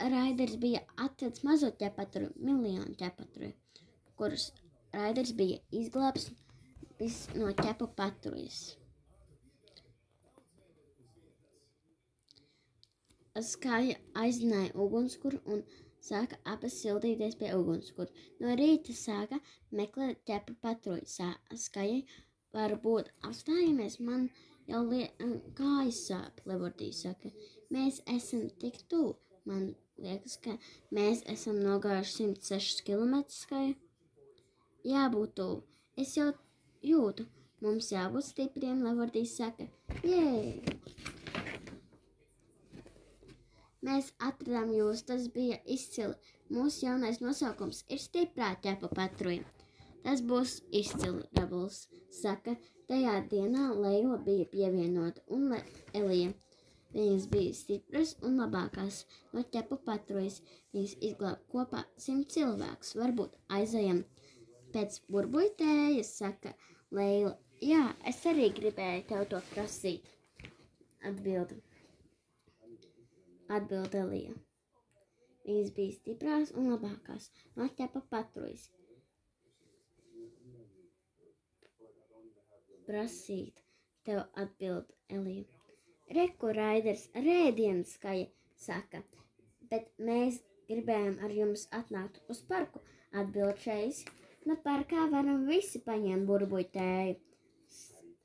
Raiders bija atvedis mazo ķepaturu, miljonu ķepaturu, kurus Raiders bija izglābs no ķepu patruļas. Skaja aizināja ugunskura un sāka abas sildīties pie ugunskura. No rīta sāka meklēt ķepu patruļu. Skajai varbūt apstājamies, man jau kājas sāp, Levordī saka. Mēs esam tik tuvu. Man liekas, ka mēs esam nogājuši 106 km, Skaja. Jābūt tuvu. Es jau jūtu. Mums jābūt stipriem, Levordī saka. Jē! Mēs atradām jūs, tas bija izcili. Mūsu jaunais nosaukums ir stiprā ķepa patruļa. Tas būs izcili, Rabuls saka. Tajā dienā Leila bija pievienota un Elija. Viņas bija stipras un labākās no ķepu patruļas. Viņas izglāba kopā 100 cilvēkus. Varbūt aizejam pēc burbuļtējas, saka Leila. Jā, es arī gribēju tev to prasīt. Atbild Elija. Viņas bija stiprās un labākās no ķepa patruļas. Prasīt tev, atbild Elija. Reku, Raiders, rēdienas, Skaja saka, bet mēs gribējām ar jums atnākt uz parku, atbild Čejs. No parkā varam visi paņemt burbuļtēju.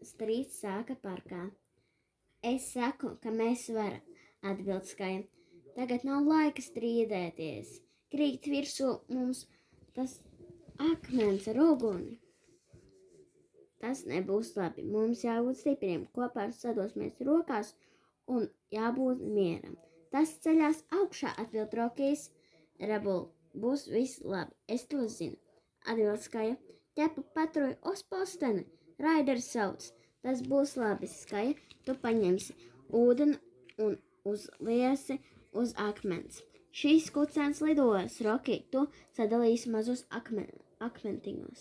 Strīds sāka parkā. Es saku, ka mēs varam. Atbild Skaja. Tagad nav laika strīdēties. Krīt virsū mums tas akmens ar uguni. Tas nebūs labi. Mums jābūt stipriem. Kopā sadosimies rokās un jābūt mieram. Tas ceļās augšā, atbild Rokijs. Rabul, būs viss labi. Es to zinu. Atbild Skaja. Ķepa patruļa uz posteni. Raiders sauc. Tas būs labi, Skaja. Tu paņemsi ūdeni un uzliesi uz akmens. Šīs kucēns lidos, Roki, tu sadalīsi mazus akmentiņos.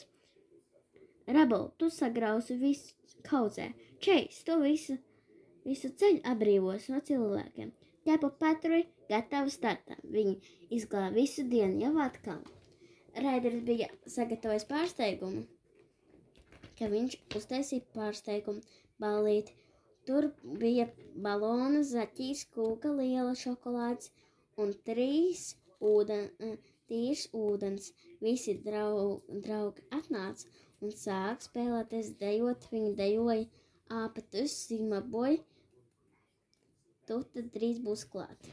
Rabul, tu sagrausi visu kaudzē. Čejs, tu visu ceļu atbrīvos no cilvēkiem. Ķepa patruļi gatavi startam. Viņi izglāba visu dienu jau atkal. Raiders bija sagatavojis pārsteigumu, ka viņš uztaisīja pārsteigumu ballīti. Tur bija balona, zaķīs, kūka, liela šokolādes un 3 tīrs ūdens. Visi draugi atnāca un sāk spēlēties, dejot. Viņi dejoja āpetus, Sigma boy. Tu tad drīz būs klāt.